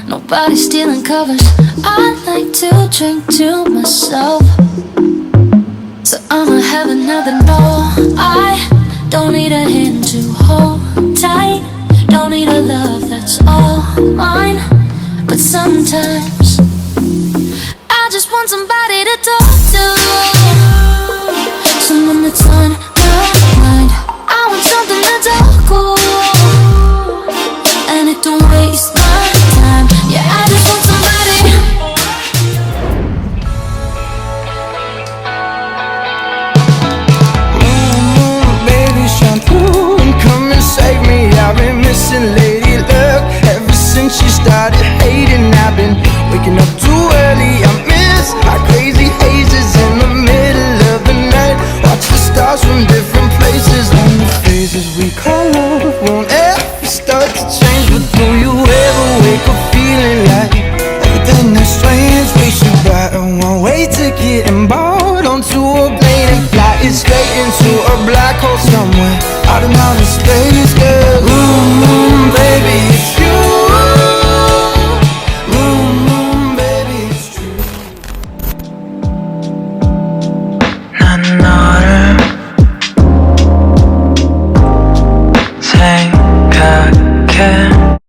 Nobody stealing covers. I like to drink to myself, so I'ma have another no. I don't need a hand to hold tight, don't need a love that's all mine. But sometimes I just want somebody to talk to, someone that's on my mind. I want something that's all cool, and it don't waste my time. Yeah, I just want somebody. Baby shampoo, come and save me. I've been missing lady luck ever since she started hating. I've been waking up too early. I miss our crazy hazes in the middle of the night. Watch the stars from different places, and the phases we call love won't ever start to change. But do you ever wake up feeling like everything is strange? We should buy a one-way ticket and board onto a plane and fly it straight into a black hole somewhere out in outer space, girl.